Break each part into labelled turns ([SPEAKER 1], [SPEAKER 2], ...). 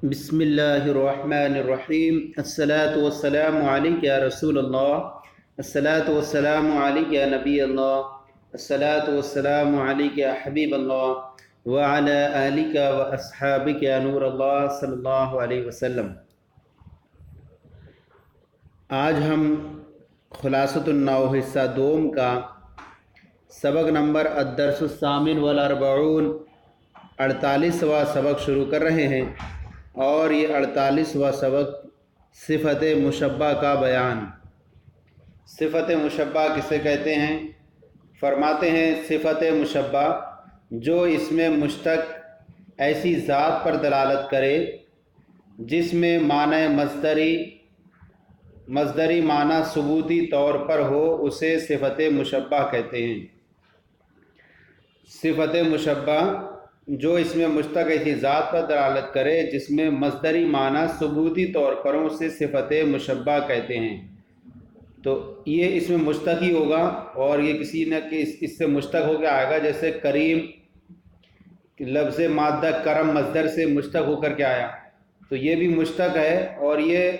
[SPEAKER 1] بسم اللہ الرحمن الرحیم الصلاۃ والسلام علیک یا رسول اللہ، الصلاۃ والسلام علیک یا نبی اللہ، الصلاۃ والسلام علیک یا حبیب اللہ وعلی آلک و اصحابک یا نور اللہ صلی اللہ علیہ وسلم۔ آج ہم خلاصۃ النحو حصہ دوم کا سبق نمبر الدرس الثامن والاربعون 48واں سبق شروع کر رہے ہیں، اور یہ 48واں سبق صفت مشبہ کا بیان۔ صفت مشبہ کسے کہتے ہیں؟ فرماتے ہیں صفت مشبہ جو اس میں مشتق ایسی ذات پر دلالت کرے جس میں معنی مصدری معنی ثبوتی طور پر ہو، اسے صفت مشبہ کہتے ہیں۔ صفت مشبہ جو اس میں مشتق ایسی ذات پر دلالت کرے جس میں مصدری معنی ثبوتی طور پر ہو، اسے صفت مشبہ کہتے ہیں۔ تو یہ اس میں مشتق ہی ہوگا، اور یہ کسی نہ اس سے مشتق ہو کے آئے گا، جیسے کریم لفظ مادہ کرم مصدر سے مشتق ہو کر کے آیا، تو یہ بھی مشتق ہے، اور یہ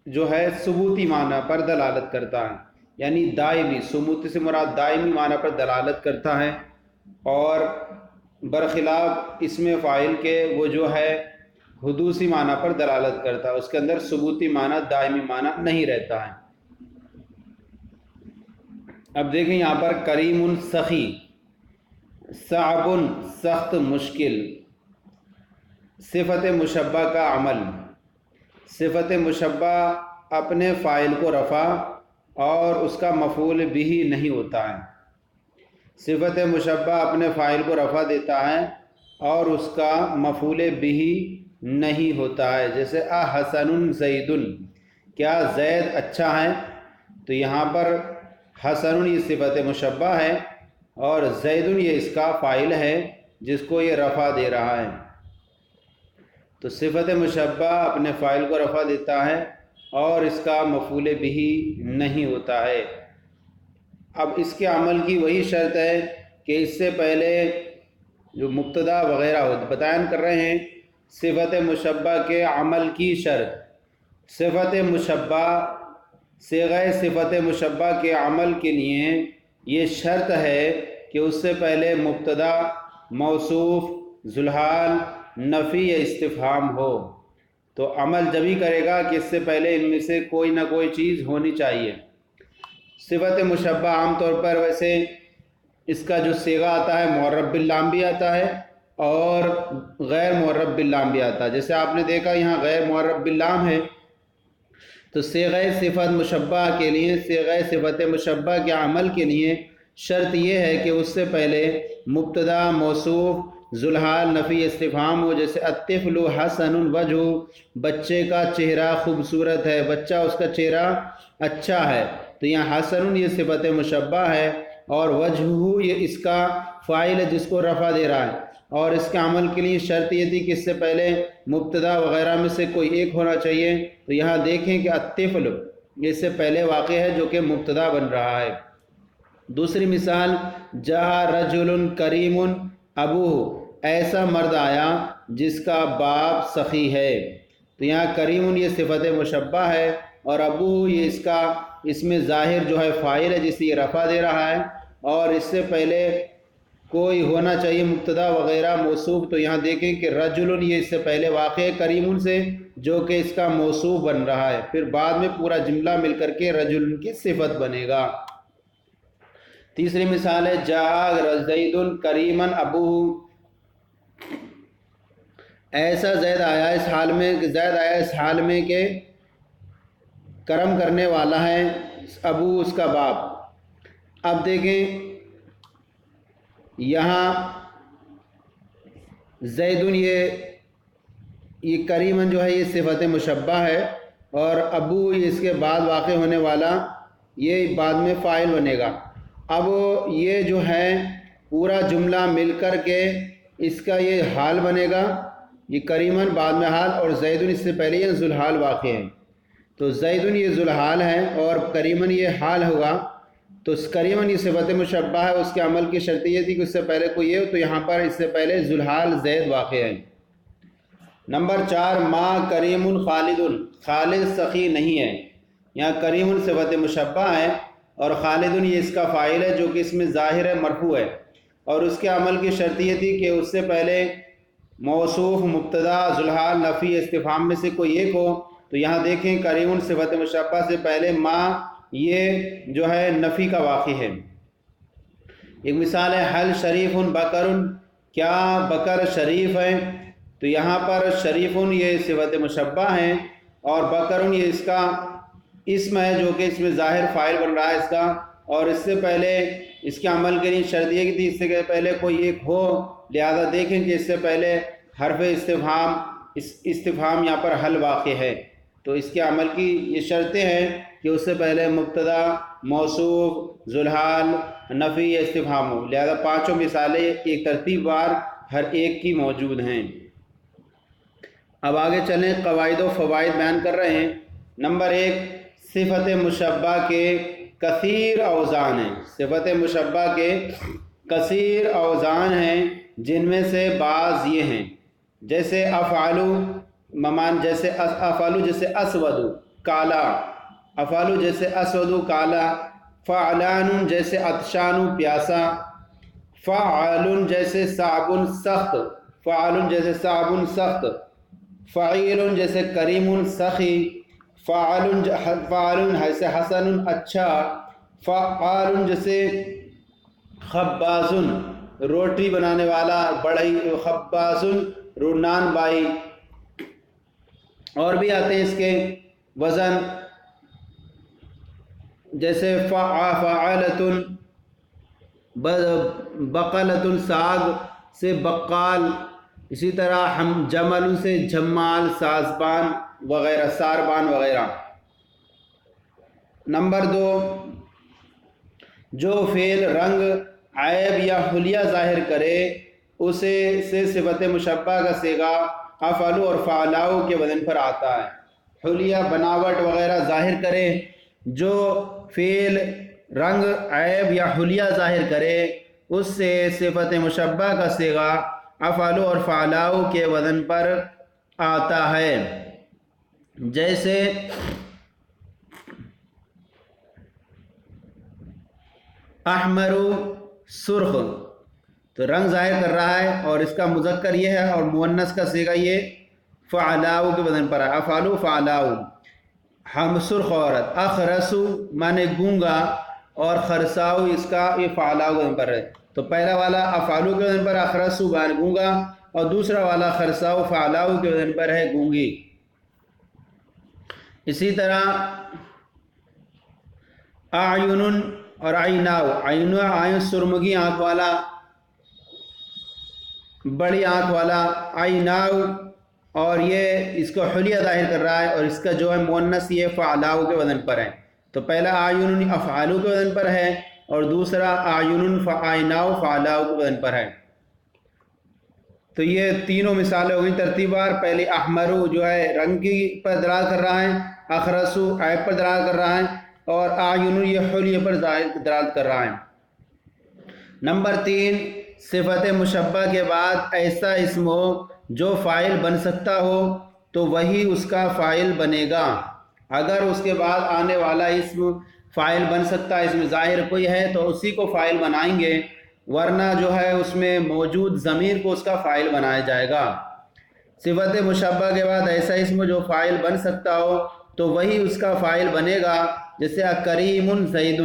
[SPEAKER 1] جو ہے ثبوتی معنی پر دلالت کرتا ہے، یعنی دائمی، ثبوت سے مراد دائمی معنی پر دلالت کرتا ہے، اور برخلاف اسم فاعل کے وہ جو ہے حدوثی معنی پر دلالت کرتا ہے، اس کے اندر ثبوتی معنی دائمی معنی نہیں رہتا ہے۔ اب دیکھیں یہاں پر کریم سخی، صعب سخت مشکل، صفت مشبہ کا عمل۔ صفت مشبہ اپنے فاعل کو رفع اور اس کا مفعول بھی نہیں ہوتا ہے۔ صفت مشبہ اپنے فاعل کو رفع دیتا ہے اور اس کا مفعول بھی نہیں ہوتا ہے، جیسے احسن زید، کیا زید اچھا ہے؟ تو یہاں پر حسن یہ صفت مشبہ ہے اور زید یہ اس کا فاعل ہے جس کو یہ رفع دے رہا ہے۔ تو صفت مشبہ اپنے فاعل کو رفع دیتا ہے اور اس کا مفعول بھی نہیں ہوتا ہے۔ اب اس کے عمل کی وہی شرط ہے کہ اس سے پہلے جو مبتدا وغیرہ بیان کر رہے ہیں صفت مشبہ کے عمل کی شرط۔ صفت مشبہ صیغہ صفت مشبہ کے عمل کے لیے یہ شرط ہے کہ اس سے پہلے مبتدا، موصوف، ذوالحال، نفی یا استفہام ہو۔ تو عمل جبھی کرے گا کہ اس سے پہلے ان میں سے کوئی نہ کوئی چیز ہونی چاہیے۔ صفت مشبہ عام طور پر ویسے اس کا جو صیغہ آتا ہے معرب باللام بھی آتا ہے اور غیر معرب باللام بھی آتا ہے، جیسے آپ نے دیکھا یہاں غیر معرب باللام ہے، تو صیغہ صفت مشبہ کے لیے، صیغہ صفت مشبہ کے عمل کے لیے شرط یہ ہے کہ اس سے پہلے مبتدا، موصوف، ذوالحال، نفی، استفہام ہو، جیسے الطفل حسن وجہ، بچے کا چہرہ خوبصورت ہے، بچہ اس کا چہرہ اچھا ہے، تو یہاں حسن یہ صفت مشبہ ہے اور وجہ یہ اس کا فاعل ہے جس کو رفع دے رہا ہے، اور اس کے عمل کے لیے شرط یہ تھی کہ اس سے پہلے مبتدا وغیرہ میں سے کوئی ایک ہونا چاہیے۔ تو یہاں دیکھیں کہ الطفل اس سے پہلے واقع ہے جو کہ مبتدا بن رہا ہے۔ دوسری مثال جاء رجل کریم ابوہ، ایسا مرد آیا جس کا باپ سخی ہے، تو یہاں کریم یہ صفت مشبہ ہے اور ابوہ یہ اس میں ظاہر جو ہے فاعل ہے جس سے یہ رفع دے رہا ہے، اور اس سے پہلے کوئی ہونا چاہیے مبتدا وغیرہ موصوف، تو یہاں دیکھیں کہ رجل یہ اس سے پہلے واقع ہے کریم سے جو کہ اس کا موصوف بن رہا ہے، پھر بعد میں پورا جملہ مل کر کے رجل کی صفت بنے گا۔ تیسری مثال ہے جاء زید کریما ابوہ، ایسا زید آیا اس حال میں کہ کرم کرنے والا ہے ابو اس کا باپ۔ اب دیکھیں یہاں زیدن یہ کریمن جو ہے یہ صفت مشبہ ہے، اور ابو یہ اس کے بعد واقع ہونے والا یہ بعد میں فاعل بنے گا۔ اب یہ جو ہے پورا جملہ مل کر کے اس کا یہ حال بنے گا، یہ کریمن بعد میں حال، اور زیدن اس سے پہلے یہ ذوالحال واقع ہے، تو زیدن یہ ذوالحال ہے اور کریمن یہ حال ہوگا، تو کریمن یہ صفت مشبہ ہے، اس کے عمل کی شرط یہ تھی کہ اس سے پہلے کوئی یہ ہو، تو یہاں پر اس سے پہلے ذوالحال زید واقع ہے۔ نمبر 4 ما کریم خالد، خالد سخی نہیں ہے. یہاں کریم صفت مشبہ ہے اور خالد یہ اس کا فاعل ہے جو کہ اس میں ظاہر ہے، مرفوع ہے، اور اس کے عمل کی شرط یہ تھی کہ اس سے پہلے موصوف، مبتدا، ذوالحال، نفی، استفہام میں سے کوئی ایک ہو. تو یہاں دیکھیں کریم صفت مشبہ سے پہلے ما یہ جو ہے نفی کا واقع ہے. ایک مثال ہے حل شریف بکر، کیا بکر شریف ہے؟ تو یہاں پر شریف یہ صفت مشبہ ہیں اور بکر یہ اس کا اسم ہے جو کہ اس میں ظاہر فاعل بن رہا ہے اس کا، اور اس سے پہلے اس کے عمل کے لیے شرط یہ تھی اس سے پہلے کوئی ایک ہو، لہذا دیکھیں کہ اس سے پہلے حرف استفہام یہاں پر حل واقع ہے. تو اس کے عمل کی یہ شرطیں ہیں کہ اس سے پہلے مبتدا، موصوف، ذوالحال، نفی یا استفہام ہو، لہذا پانچوں مثالیں ایک ترتیب وار ہر ایک کی موجود ہیں. اب آگے چلیں، قواعد و فوائد بیان کر رہے ہیں. نمبر 1 صفت مشبہ کے کثیر اوزان ہیں. صفت مشبہ کے کثیر اوزان ہیں جن میں سے بعض یہ ہیں، جیسے افعالو، جیسے افعالو جیسے اسودو کالا، افعالو جیسے اسودو کالا، فعلان جیسے عطشانو پیاسا، فعال جیسے صعب سخت، فعال جیسے صعب سخت، فعیل جیسے کریم سخی، فعال جیسے حسن اچھا، فعال جیسے خباز روٹی بنانے والا بڑھئی، خباز نان بائی. اور بھی آتے ہیں اس کے وزن، جیسے فعالۃ، بقلۃ ساگ سے بقال، اسی طرح جمل سے جمال، سازبان وغیرہ، ساربان وغیرہ. نمبر 2 جو فعل رنگ، عیب یا حلیہ ظاہر کرے اسے سے صفت مشبہ کا صیغہ افعلو اور فعلاؤ کے وزن پر آتا ہے. حلیہ، بناوٹ وغیرہ ظاہر کرے، جو فعل رنگ، عیب یا حلیہ ظاہر کرے اس سے صفت مشبہ کا صیغہ افعلو اور فعلاؤ کے وزن پر آتا ہے. جیسے احمرو سرخ، تو رنگ ظاہر کر رہا ہے اور اس کا مذکر یہ ہے اور مؤنث کا صیغہ یہ فعلاؤ کے وزن پر ہے، افعلو فعلاؤ. ہم سرخ عورت، اخرسو مانے گونگا اور خرساؤ اس کا یہ فعلاؤ کے وزن پر ہے. تو پہلا والا افعلو کے وزن پر اخرسو مانے گونگا اور دوسرا والا خرساؤ فعلاؤ کے وزن پر ہے گونگی. اسی طرح اعین اور عیناؤ، عین سرمگی آنکھ والا، بڑی آنکھ والا، عیناؤ اور یہ اس کو حلیہ ظاہر کر رہا ہے اور اس کا جو ہے مؤنث یہ فعلاؤ کے وزن پر ہے. تو پہلا اعین افعالو کے وزن پر ہے اور دوسرا اعین عیناؤ فعلاؤ کے وزن پر ہے. تو یہ تینوں مثالیں ہوگی ترتیب وار. پہلے احمرو جو ہے رنگ کی پر دلالت کر رہا ہے، اخرسو عیب پر دلالت کر رہا ہے اور اعین یہ حلیہ پر دلالت کر رہا ہے. نمبر 3 صفت مشبہ کے بعد ایسا اسم ہو جو فاعل بن سکتا ہو تو وہی اس کا فاعل بنے گا. اگر اس کے بعد آنے والا اسم فاعل بن سکتا ہے، اس میں ظاہر کوئی ہے تو اسی کو فاعل بنائیں گے، ورنہ جو ہے اس میں موجود ضمیر کو اس کا فاعل بنایا جائے گا. صفت مشبہ کے بعد ایسا اسم جو فاعل بن سکتا ہو تو وہی اس کا فاعل بنے گا. جیسے کریم زید،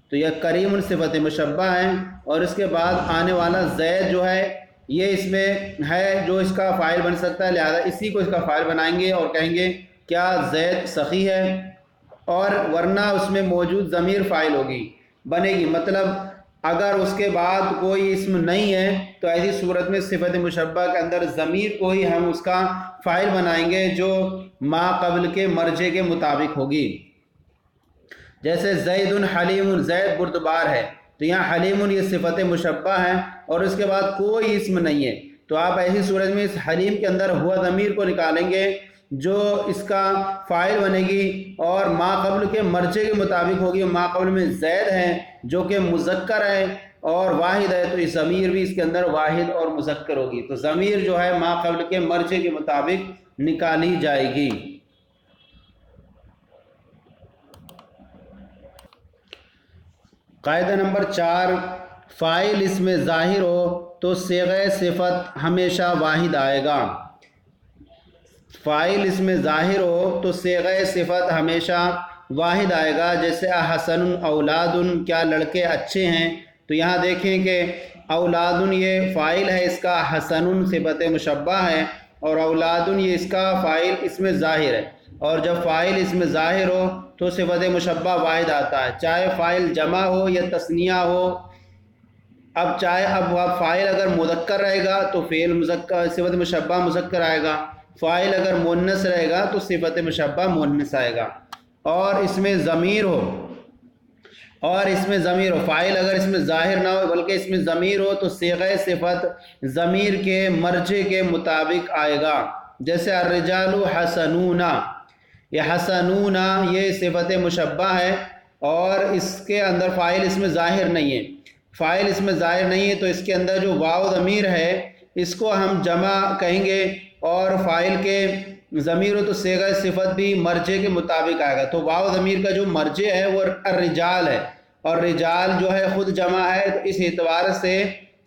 [SPEAKER 1] تو یہ کریم صفت مشبہ ہے اور اس کے بعد آنے والا زید جو ہے یہ اس میں ہے جو اس کا فاعل بن سکتا ہے، لہذا اسی کو اس کا فاعل بنائیں گے اور کہیں گے کیا زید سخی ہے، اور ورنہ اس میں موجود ضمیر فاعل ہوگی بنے گی. مطلب اگر اس کے بعد کوئی اسم نہیں ہے تو ایسی صورت میں صفت مشبہ کے اندر ضمیر کو ہی ہم اس کا فاعل بنائیں گے جو ما قبل کے مرجع کے مطابق ہوگی. جیسے زید حلیم، زید بردبار ہے، تو یہاں حلیم یہ صفت مشبہ ہے اور اس کے بعد کوئی اسم نہیں ہے، تو آپ ایسی صورت میں اس حلیم کے اندر ہوا ضمیر کو نکالیں گے جو اس کا فاعل بنے گی اور ما قبل کے مرجع کے مطابق ہوگی. ما قبل میں زید ہے جو کہ مذکر ہے اور واحد ہے تو ضمیر بھی اس کے اندر واحد اور مذکر ہوگی، تو ضمیر جو ہے ما قبل کے مرجع کے مطابق نکالی جائے گی۔ قاعدہ نمبر 4، فاعل اس میں ظاہر ہو تو صیغہ صفت ہمیشہ واحد آئے گا۔ فاعل اس میں ظاہر ہو تو صیغہ صفت ہمیشہ واحد آئے گا، جیسے احسن اولاد، کیا لڑکے اچھے ہیں، تو یہاں دیکھیں کہ اولاد یہ فاعل ہے، اس کا حسن صفت مشبہ ہے، اور اولاد یہ اس کا فاعل اس میں ظاہر ہے، اور جب فاعل اس میں ظاہر ہو تو صفت مشبہ واحد آتا ہے، چاہے فاعل جمع ہو یا تثنیہ ہو۔ اب فاعل اگر مذکر رہے گا تو فعل مذکر صفت مشبہ مذکر آئے گا، فاعل اگر مؤنث رہے گا تو صفت مشبہ مؤنث آئے گا، اور اس میں ضمیر ہو فاعل اگر اس میں ظاہر نہ ہو بلکہ اس میں ضمیر ہو تو صیغہ صفت ضمیر کے مرجع کے مطابق آئے گا، جیسے الرجال حسنون، یہ حسنون یہ صفت مشبہ ہے، اور اس کے اندر فاعل اس میں ظاہر نہیں ہے، تو اس کے اندر جو واو ضمیر ہے اس کو ہم جمع کہیں گے، اور فاعل کے ضمیر ہو تو صیغہ صفت بھی مرجع کے مطابق آئے گا، تو واو ضمیر کا جو مرجع ہے وہ الرجال ہے، اور رجال جو ہے خود جمع ہے، تو اس اعتبار سے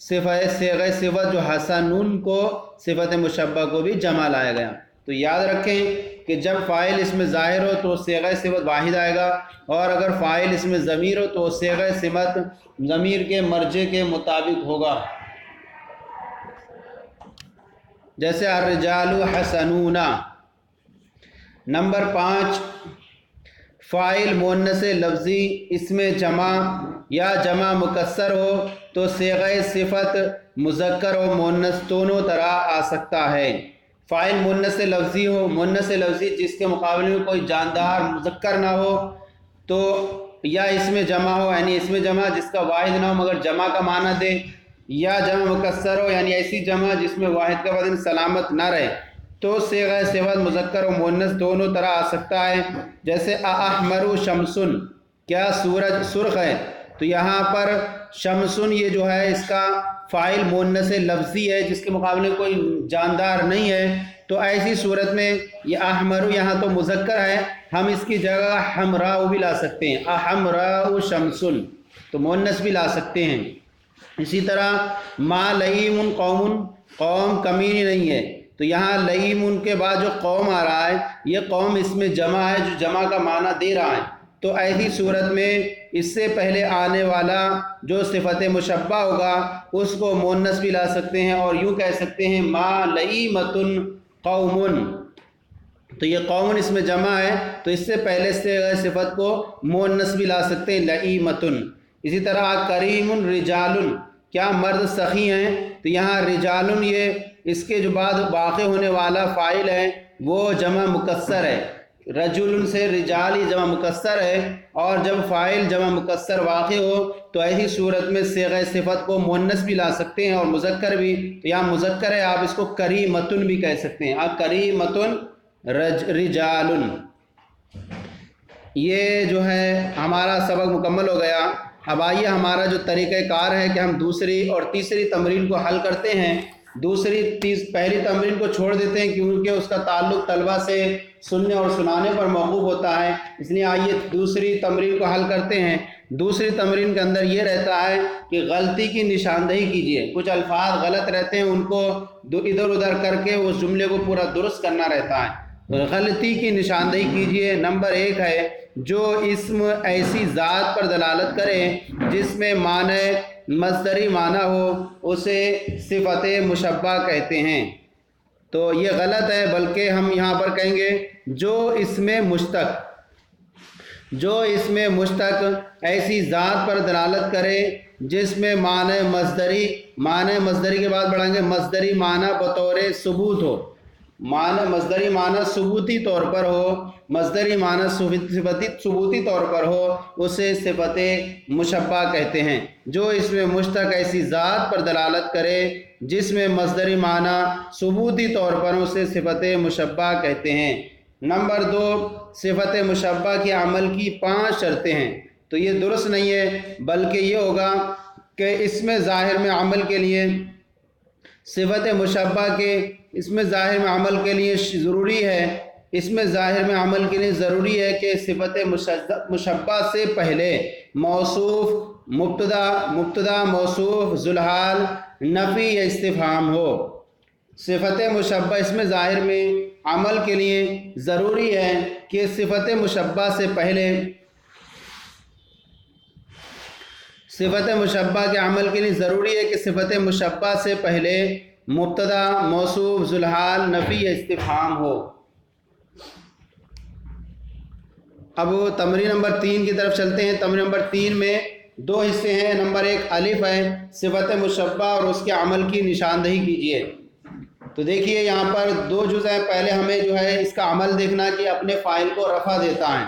[SPEAKER 1] صیغہ صفت جو حسنون کو صفت مشبہ کو بھی جمع لایا گیا۔ تو یاد رکھیں کہ جب فاعل اس میں ظاہر ہو تو صیغہ صفت واحد آئے گا، اور اگر فاعل اس میں ضمیر ہو تو صیغہ صفت ضمیر کے مرجع کے مطابق ہوگا، جیسے الرجال حسنون۔ نمبر 5، فاعل مؤنث لفظی اس میں جمع یا جمع مکسر ہو تو صیغہ صفت مذکر و مؤنث دونوں طرح آ سکتا ہے۔ فاعل مؤنث لفظی ہو، مؤنث لفظی جس کے مقابلے میں کوئی جاندار مذکر نہ ہو، تو یا اس میں جمع ہو یعنی اس میں جمع جس کا واحد نہ ہو مگر جمع کا معنی دے، یا جمع مکسر ہو یعنی ایسی جمع جس میں واحد کا وزن سلامت نہ رہے، تو صیغہ صفت مذکر و مؤنث دونوں طرح آ سکتا ہے، جیسے احمر شمسن، کیا سورج سرخ ہے، تو یہاں پر شمسن یہ جو ہے اس کا فاعل مؤنث لفظی ہے جس کے مقابلے میں کوئی جاندار نہیں ہے، تو ایسی صورت میں یہ احمر یہاں تو مذکر ہے، ہم اس کی جگہ حمراء بھی لا سکتے ہیں، احمراء شمسن، تو مؤنث بھی لا سکتے ہیں۔ اسی طرح ما لئیم قوم کمینی نہیں ہے، تو یہاں لئیم کے بعد جو قوم آ رہا ہے یہ قوم اس میں جمع ہے جو جمع کا معنی دے رہا ہے، تو ایسی صورت میں اس سے پہلے آنے والا جو صفت مشبہ ہوگا اس کو مؤنث بھی لا سکتے ہیں، اور یوں کہہ سکتے ہیں ما لئیمۃ قوم، تو یہ قوم اس میں جمع ہے تو اس سے پہلے سے صفت کو مؤنث بھی لا سکتے ہیں لئیمۃ۔ اسی طرح کریم رجال، کیا مرد سخی ہیں، تو یہاں رجال یہ اس کے جو بعد واقع ہونے والا فاعل ہے وہ جمع مکسر ہے، رجل سے رجال ہی جمع مکسر ہے، اور جب فاعل جمع مکسر واقع ہو تو ایسی صورت میں صیغہ صفت کو مؤنث بھی لا سکتے ہیں اور مذکر بھی، تو یہاں مذکر ہے آپ اس کو کریمتن بھی کہہ سکتے ہیں، کریمتن رجال۔ یہ جو ہے ہمارا سبق مکمل ہو گیا۔ اب آئیے ہمارا جو طریقہ کار ہے کہ ہم دوسری اور تیسری تمرین کو حل کرتے ہیں۔ پہلی تمرین کو چھوڑ دیتے ہیں کیونکہ اس کا تعلق طلبہ سے سننے اور سنانے پر موقوف ہوتا ہے، اس لیے آئیے دوسری تمرین کو حل کرتے ہیں۔ دوسری تمرین کے اندر یہ رہتا ہے کہ غلطی کی نشاندہی کیجیے، کچھ الفاظ غلط رہتے ہیں ان کو ادھر ادھر کر کے اس جملے کو پورا درست کرنا رہتا ہے، غلطی کی نشاندہی کیجیے۔ نمبر 1 ہے جو اسم ایسی ذات پر دلالت کرے جس میں معنی مصدری معنی ہو اسے صفت مشبہ کہتے ہیں، تو یہ غلط ہے، بلکہ ہم یہاں پر کہیں گے جو اسم مشتق ایسی ذات پر دلالت کرے جس میں معنی مصدری کے بعد بڑھائیں گے مصدری معنی بطور ثبوت ہو، مصدری معنی ثبوتی طور پر ہو، مصدری معنی ثبوتی طور پر ہو اسے صفت مشبہ کہتے ہیں۔ جو اس میں مشتق ایسی ذات پر دلالت کرے جس میں مصدری معنی ثبوتی طور پر اسے صفت مشبہ کہتے ہیں۔ نمبر 2، صفت مشبہ کے عمل کی 5 شرطیں ہیں، تو یہ درست نہیں ہے، بلکہ یہ ہوگا کہ اس میں ظاہر میں عمل کے لیے صفت مشبہ کے اس میں ظاہر میں عمل کے لیے ضروری ہے، اس میں ظاہر میں عمل کے لیے ضروری ہے کہ صفت مشبہ سے پہلے موصوف مبتدا موصوف ذوالحال نفی یا استفہام ہو۔ صفت مشبہ اس میں ظاہر میں عمل کے لیے ضروری ہے کہ صفت مشبہ سے پہلے صفت مشبہ کے عمل کے لیے ضروری ہے کہ صفت مشبہ سے پہلے مبتدا موصوف ذوالحال نفی یا استفہام ہو۔ اب تمرین نمبر 3 کی طرف چلتے ہیں۔ تمرین نمبر 3 میں 2 حصے ہیں۔ نمبر 1 الف ہے، صفت مشبہ اور اس کے عمل کی نشاندہی کیجیے۔ تو دیکھیے یہاں پر 2 جز ہیں۔ پہلے ہمیں جو ہے اس کا عمل دیکھنا کہ اپنے فاعل کو رفع دیتا ہے،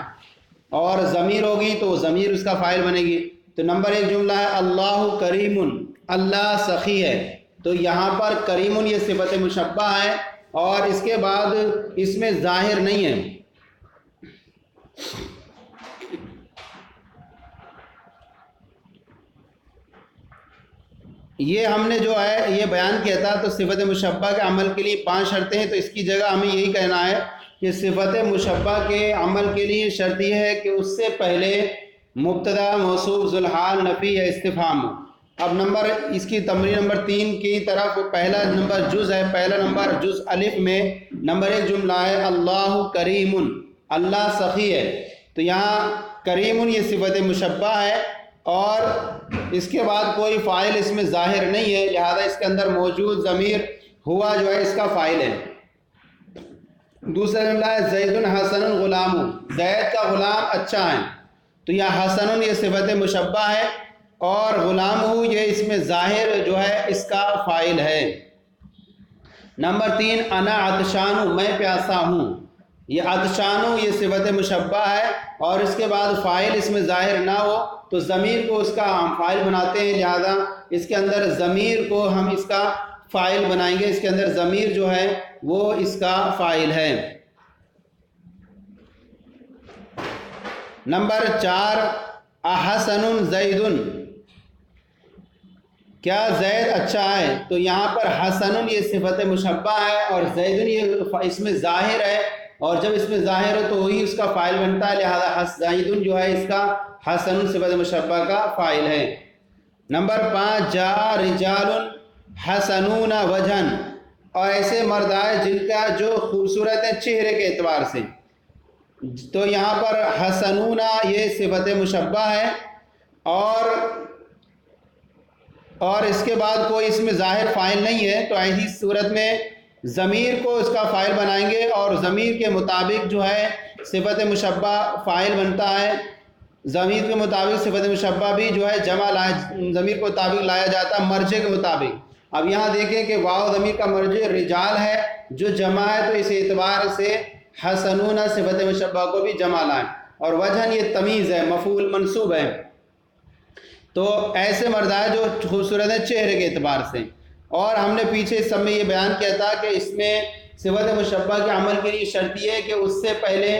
[SPEAKER 1] اور ضمیر ہوگی تو ضمیر اس کا فاعل بنے گی۔ تو نمبر 1 جملہ ہے اللہ کریم، اللہ سخی ہے۔ تو یہاں پر کریم یہ صفت مشبہ ہے اور اس کے بعد اس میں ظاہر نہیں ہے۔ یہ ہم نے جو ہے یہ بیان کیا تھا، تو صفت مشبہ کے عمل کے لیے 5 شرطیں ہیں۔ تو اس کی جگہ ہمیں یہی کہنا ہے کہ صفت مشبہ کے عمل کے لیے شرط یہ ہے کہ اس سے پہلے مبتدا موصوف ذوالحال نفی یا استفہام ہو۔ اب اس کی تمرین نمبر 3 کی طرف پہلا نمبر جز ہے، پہلا نمبر جز الف میں نمبر 1 جملہ ہے اللہ کریم، اللہ سخی ہے۔ تو یہاں کریم یہ صفت مشبہ ہے اور اس کے بعد کوئی فاعل اس میں ظاہر نہیں ہے، لہذا اس کے اندر موجود ضمیر ہوا جو ہے اس کا فاعل ہے۔ دوسرا جملہ ہے زید حسن غلام، زید کا غلام اچھا ہے۔ تو یہاں حسن یہ صفت مشبہ ہے اور غلام یہ اس میں ظاہر جو ہے اس کا فاعل ہے۔ نمبر 3 انا عطشان، میں پیاسا ہوں، یہ عطشان یہ صفت مشبہ ہے اور اس کے بعد فاعل اس میں ظاہر نہ ہو تو ضمیر کو اس کا ہم فاعل بناتے ہیں، لہذا اس کے اندر ضمیر کو ہم اس کا فاعل بنائیں گے۔ اس کے اندر ضمیر جو ہے وہ اس کا فاعل ہے۔ نمبر 4 احسن زید، کیا زید اچھا ہے؟ تو یہاں پر حسن یہ صفت مشبہ ہے اور زید یہ اس میں ظاہر ہے، اور جب اس میں ظاہر ہو تو وہی اس کا فاعل بنتا ہے، لہذا زید جو ہے اس کا حسن صفت مشبہ کا فاعل ہے۔ نمبر 5 جاء رجال حسنون وجہن، اور ایسے مرد آئے جن کا جو خوبصورت ہے چہرے کے اعتبار سے۔ تو یہاں پر حسنون یہ صفت مشبہ ہے اور اس کے بعد کوئی اس میں ظاہر فاعل نہیں ہے، تو ایسی صورت میں ضمیر کو اس کا فاعل بنائیں گے اور ضمیر کے مطابق جو ہے صفت مشبہ فاعل بنتا ہے۔ ضمیر کے مطابق صفت مشبہ بھی جو ہے ضمیر کے مطابق لایا جاتا ہے مرجع کے مطابق۔ اب یہاں دیکھیں کہ واو ضمیر کا مرجع رجال ہے جو جمع ہے، تو اس اعتبار سے حسنون صفت مشبہ کو بھی جمع لائیں، اور وجہن یہ تمیز ہے، مفعول منصوب ہے۔ تو ایسے مردائے جو خوبصورت ہیں چہرے کے اعتبار سے۔ اور ہم نے پیچھے اس سب میں یہ بیان کیا تھا کہ اس میں صفت مشبہ کے عمل کے لیے شرط یہ ہے کہ اس سے پہلے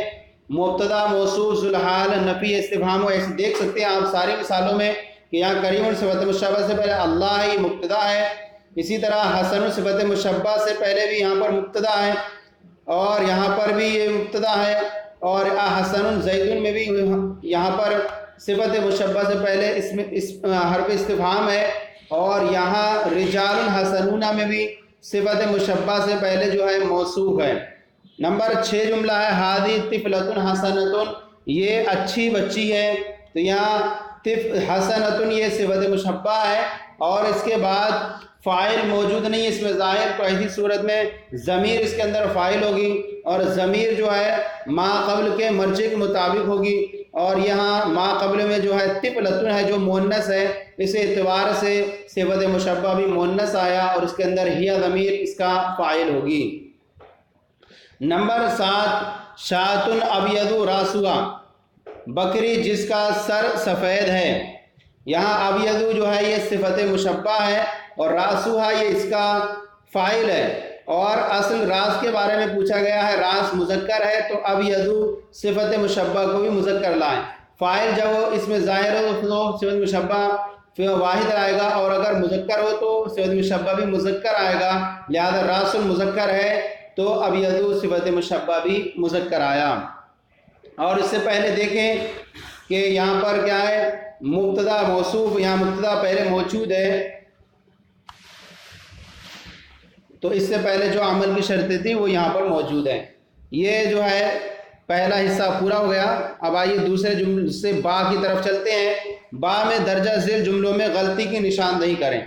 [SPEAKER 1] مبتدا موصوف ذوالحال نفی استفہام ہو۔ ایسے دیکھ سکتے ہیں آپ ساری مثالوں میں کہ یہاں کریم صفت مشبہ سے پہلے اللہ ہی مبتدا ہے، اسی طرح حسن صفت مشبہ سے پہلے بھی یہاں پر مبتدا ہے اور یہاں پر بھی یہ مبتدا ہے، اور حسن زید میں بھی یہاں پر صفت مشبہ سے پہلے اس میں حرف استفہام ہے، اور یہاں رجال حسنون میں بھی صفت مشبہ سے پہلے جو ہے موصوف ہے۔ نمبر 6 جملہ ہے ہادی طفلۃ حسنۃ، یہ اچھی بچی ہے۔ تو یہاں حسنۃ یہ صفت مشبہ ہے اور اس کے بعد فاعل موجود نہیں ہے اس میں ظاہر، تو ایسی صورت میں ضمیر اس کے اندر فاعل ہوگی اور ضمیر جو ہے ما قبل کے مرجع کے مطابق ہوگی، اور یہاں ما قبل میں جو ہے طفلۃ ہے جو مؤنث ہے، اس اعتبار سے صفت مشبہ بھی مؤنث آیا اور اس کے اندر ہی ضمیر اس کا فاعل ہوگی۔ نمبر 7 شاۃ ابیض راسها، بکری جس کا سر سفید ہے۔ یہاں ابیض جو ہے یہ صفت مشبہ ہے اور راسها یہ اس کا فاعل ہے، اور اصل راس کے بارے میں پوچھا گیا ہے، راس مذکر ہے تو ابیض صفت مشبہ کو بھی مذکر لائیں۔ فاعل جب اس میں ظاہر ہو تو صفت مشبہ واحد آئے گا، اور اگر مذکر ہو تو صفت مشبہ بھی مذکر آئے گا، لہذا راس مذکر ہے تو ابیض صفت مشبہ بھی مذکر آیا۔ اور اس سے پہلے دیکھیں کہ یہاں پر کیا ہے، مبتدا موصوف، یہاں مبتدا پہلے موجود ہے، تو اس سے پہلے جو عمل کی شرطیں تھیں وہ یہاں پر موجود ہیں۔ یہ جو ہے پہلا حصہ پورا ہو گیا۔ اب آئیے دوسرے جملے سے با کی طرف چلتے ہیں۔ با میں درجہ ذیل جملوں میں غلطی کی نشاندہی کریں،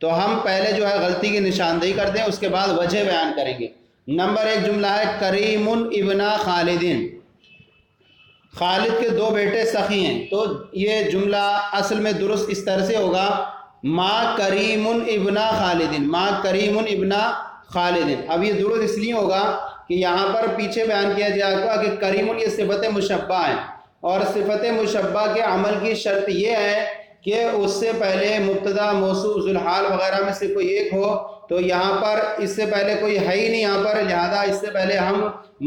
[SPEAKER 1] تو ہم پہلے جو ہے غلطی کی نشاندہی کرتے ہیں، اس کے بعد وجہ بیان کریں گے۔ نمبر 1 جملہ ہے کریم ابن خالد، خالد کے 2 بیٹے سخی ہیں، تو یہ جملہ اصل میں درست اس طرح سے ہوگا، ما کریم ابن خالد، ما کریم ابن خالد۔ اب یہ درست اس لیے ہوگا کہ یہاں پر پیچھے بیان کیا جائے گا کہ کریم یہ صفت مشبہ ہے، اور صفت مشبہ کے عمل کی شرط یہ ہے کہ اس سے پہلے مبتدا موصوف ذوالحال وغیرہ میں سے کوئی ایک ہو، تو یہاں پر اس سے پہلے کوئی ہے ہی نہیں یہاں پر، لہذا اس سے پہلے ہم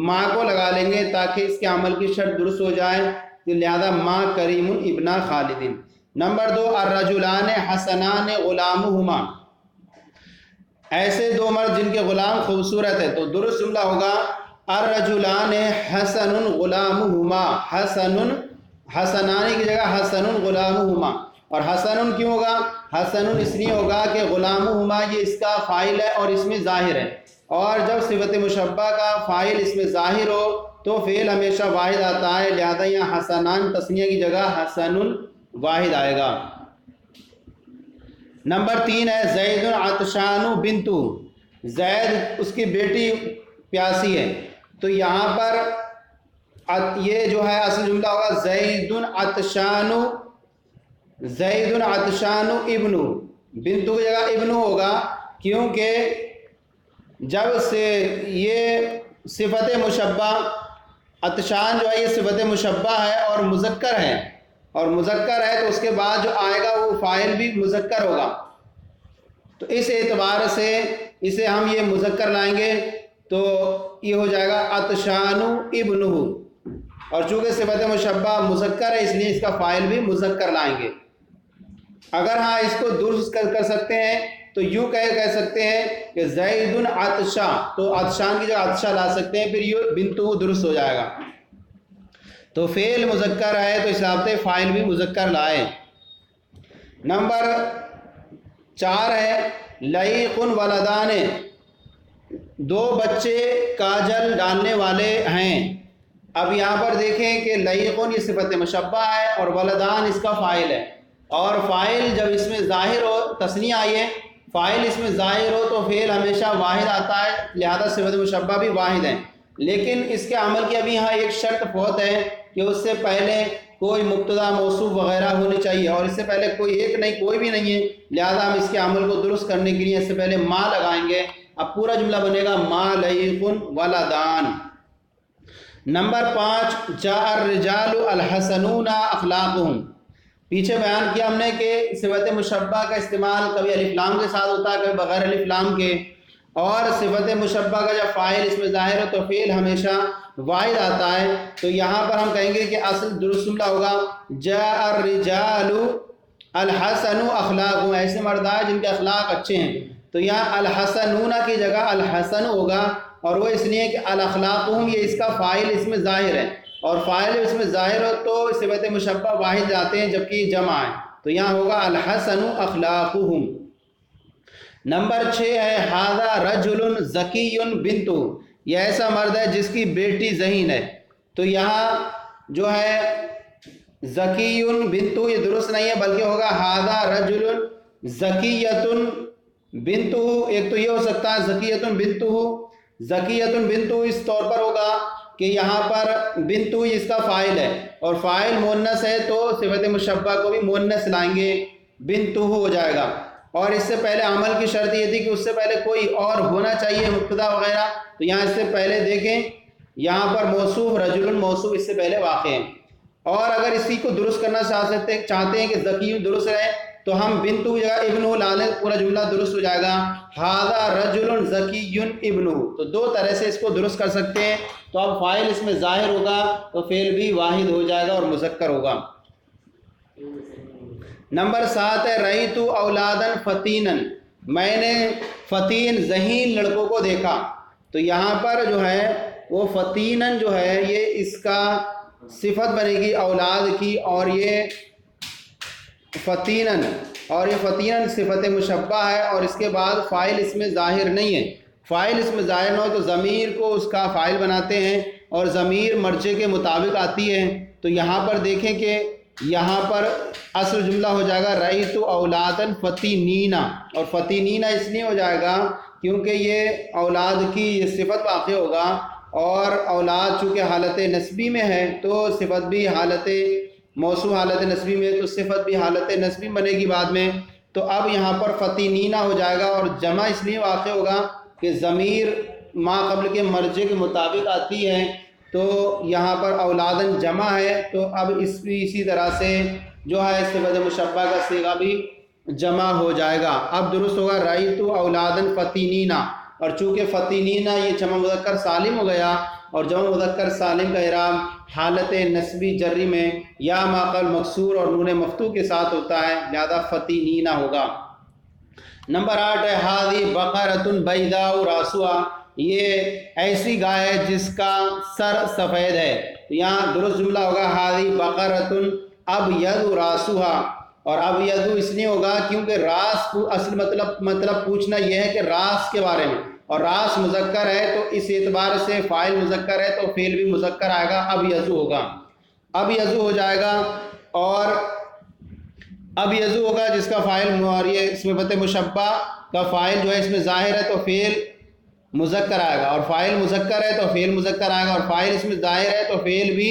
[SPEAKER 1] ما کو لگا لیں گے تاکہ اس کے عمل کی شرط درست ہو جائے، لہذا ما کریم ابن خالد۔ نمبر 2 الرجلان حسنان غلامہما، ایسے 2 مرد جن کے غلام خوبصورت ہے، تو درست جملہ ہوگا الرجلان حسن غلامہما، حسنان کی جگہ حسن غلامہما۔ اور حسن کیوں ہوگا؟ حسن اس لیے ہوگا کہ غلامہما یہ اس کا فاعل ہے اور اس میں ظاہر ہے، اور جب صفت مشبہ کا فاعل اس میں ظاہر ہو تو فعل ہمیشہ واحد آتا ہے، لہذا یہاں حسنان تثنیہ کی جگہ حسن واحد آئے گا۔ نمبر 3 ہے زید عطشان بنتو، زید اس کی بیٹی پیاسی ہے، تو یہاں پر یہ جو ہے اصل جملہ ہوگا زید عطشان ابنو، بنتو کی جگہ ابنو ہوگا، کیونکہ جب سے یہ صفت مشبہ عطشان جو ہے یہ صفت مشبہ ہے اور مذکر ہے، اور مذکر ہے تو اس کے بعد جو آئے گا وہ فاعل بھی مذکر ہوگا، تو اس اعتبار سے اسے ہم یہ مذکر لائیں گے تو یہ ہو جائے گا عطشان ابنہ، اور چونکہ صفت مشبہ مذکر ہے اس لیے اس کا فاعل بھی مذکر لائیں گے۔ اگر ہاں اس کو درست کر سکتے ہیں تو یوں کہہ سکتے ہیں کہ زید عطشا، تو عطشان کی جگہ عطشا لا سکتے ہیں، پھر یہ بنتو درست ہو جائے گا۔ تو فعل مذکر ہے تو اس حساب سے فاعل بھی مذکر لائے۔ نمبر 4 ہے لعیق ولدان، 2 بچے کاجل ڈالنے والے ہیں۔ اب یہاں پر دیکھیں کہ لعیق یہ صفت مشبہ ہے اور ولدان اس کا فاعل ہے، اور فاعل جب اس میں ظاہر ہو، تثنیہ آئی ہے، فاعل اس میں ظاہر ہو تو فعل ہمیشہ واحد آتا ہے، لہذا صفت مشبہ بھی واحد ہے، لیکن اس کے عمل کی ابھی یہاں ایک شرط بہت ہے کہ اس سے پہلے کوئی مبتدا موصوف وغیرہ ہونی چاہیے، اور اس سے پہلے کوئی بھی نہیں ہے، لہذا ہم اس کے عمل کو درست کرنے کے لیے اس سے پہلے ما لگائیں گے۔ اب پورا جملہ بنے گا ما لعیق ولدان۔ نمبر 5 جاء الرجال الحسنون اخلاقهم، پیچھے بیان کیا ہم نے کہ صفت مشبہ کا استعمال کبھی الف لام کے ساتھ ہوتا ہے کبھی بغیر الف لام کے، اور صفت مشبہ کا جب فاعل اس میں ظاہر ہو تو فعل ہمیشہ واحد آتا ہے، تو یہاں پر ہم کہیں گے کہ اصل درست جملہ ہوگا جاء الرجال الحسن اخلاقهم، ایسے مرد آئے جن کے اخلاق اچھے ہیں، تو یہاں الحسنون کی جگہ الحسن ہوگا، اور وہ اس لیے کہ الاخلاقهم یہ اس کا فاعل اس میں ظاہر ہے، اور فاعل اس میں ظاہر ہو تو صفت مشبہ واحد آتے ہیں جبکہ یہ جمع ہے، تو یہاں ہوگا الحسن اخلاقهم۔ نمبر 6 ہے ھذا رجل ذکی بنت، یہ ایسا مرد ہے جس کی بیٹی ذہین ہے، تو یہاں جو ہے ذکی بنت یہ درست نہیں ہے بلکہ ہوگا ھذا رجل ذکیۃ بنت، ایک تو یہ ہو سکتا ہے ذکیۃ بنت اس طور پر ہوگا کہ یہاں پر بنتو اس کا فاعل ہے اور فاعل مؤنث ہے تو صفت مشبہ کو بھی مؤنث لائیں گے، بنتو ہو جائے گا، اور اس سے پہلے عمل کی شرط یہ تھی کہ اس سے پہلے کوئی اور ہونا چاہیے مبتدا وغیرہ، تو یہاں اس سے پہلے دیکھیں یہاں پر موصوف رجل موصوف اس سے پہلے واقع ہے، اور اگر اسی کو درست کرنا چاہتے ہیں کہ ذکی درست ہے تو ہم بنتو کی جگہ ابنہ لا لیں، پورا جملہ درست ہو جائے گا ھذا رجل ذکی ابنہ، تو 2 طرح سے اس کو درست کر سکتے ہیں، تو اب فاعل اس میں ظاہر ہوگا تو فعل بھی واحد ہو جائے گا اور مذکر ہوگا۔ نمبر 7 ہے رأیت اولادن فتینن، میں نے فتین ذہین لڑکوں کو دیکھا. تو یہاں پر جو ہے وہ فتینن جو ہے یہ اس کا صفت بنے گی اولاد کی، اور یہ فتینن صفت مشبہ ہے، اور اس کے بعد فاعل اس میں ظاہر نہیں ہے. فاعل اس میں ظاہر نہ ہو تو ضمیر کو اس کا فاعل بناتے ہیں، اور ضمیر مرجع کے مطابق آتی ہے. تو یہاں پر دیکھیں کہ یہاں پر اصل جملہ ہو جائے گا رأیت اولادن فتینینا، اور فتینینا اس لیے ہو جائے گا کیونکہ یہ اولاد کی یہ صفت واقع ہوگا، اور اولاد چونکہ حالت نسبی میں ہے تو صفت بھی حالت موصوف حالت نسبی میں، تو صفت بھی حالت نسبی بنے گی بعد میں. تو اب یہاں پر فتینینا ہو جائے گا، اور جمع اس لیے واقع ہوگا کہ ضمیر ما قبل کے مرجع کے مطابق آتی ہے، تو یہاں پر اولادن جمع ہے، تو اب اسی طرح سے جو ہے صفت مشبہ کا صیغہ بھی جمع ہو جائے گا. اب درست ہوگا رأیت اولادن فتینینا، اور چونکہ فتینینا یہ جمع مذکر سالم ہو گیا، اور جمع مذکر سالم کا اعراب حالت نسبی جری میں یا ما قبل مکسور اور نون مفتوح کے ساتھ ہوتا ہے، لہذا فتینینا ہوگا. نمبر 8 ہے ہاذی بقرۃ بیضاء راسها، یہ ایسی گائے ہے جس کا سر سفید ہے. تو یہاں درست جملہ ہوگا ہاذی بقرۃ ابیض راسها، اور ابیض اس لیے ہوگا کیونکہ راس کو اصل مطلب پوچھنا یہ ہے کہ راس کے بارے میں، اور راس مذکر ہے تو اس اعتبار سے فاعل مذکر ہے تو فعل بھی مذکر آئے گا، ابیض ہوگا، ابیض ہو جائے گا. اور اب یزو ہوگا جس کا فاعل، اور یہ صفت مشبہ کا فاعل جو ہے اس میں ظاہر ہے تو فعل مذکر آئے گا، اور فاعل مذکر ہے تو فعل مذکر آئے گا، اور فاعل اس میں ظاہر ہے تو فعل بھی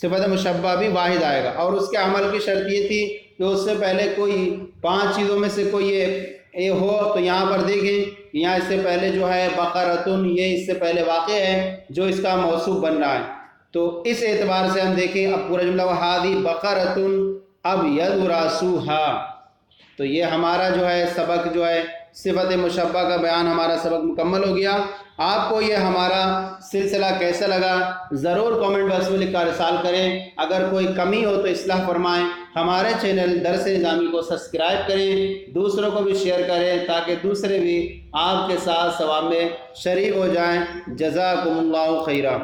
[SPEAKER 1] صفت مشبہ بھی واحد آئے گا. اور اس کے عمل کی شرط یہ تھی کہ اس سے پہلے کوئی 5 چیزوں میں سے کوئی یہ ہو. تو یہاں پر دیکھیں یہاں اس سے پہلے جو ہے بقرۃن، یہ اس سے پہلے واقع ہے جو اس کا موصوف بن رہا ہے. تو اس اعتبار سے ہم دیکھیں اب پورا جملہ ہاذی بقرۃ ابیض راسها، تو یہ ہمارا جو ہے سبق جو ہے صفت مشبہ کا بیان، ہمارا سبق مکمل ہو گیا. آپ کو یہ ہمارا سلسلہ کیسا لگا ضرور کامنٹ باکس میں لکھ کر ارسال کریں. اگر کوئی کمی ہو تو اصلاح فرمائیں. ہمارے چینل درس نظامی کو سبسکرائب کریں، دوسروں کو بھی شیئر کریں تاکہ دوسرے بھی آپ کے ساتھ ثواب میں شریک ہو جائیں. جزاکم اللہ خیرا.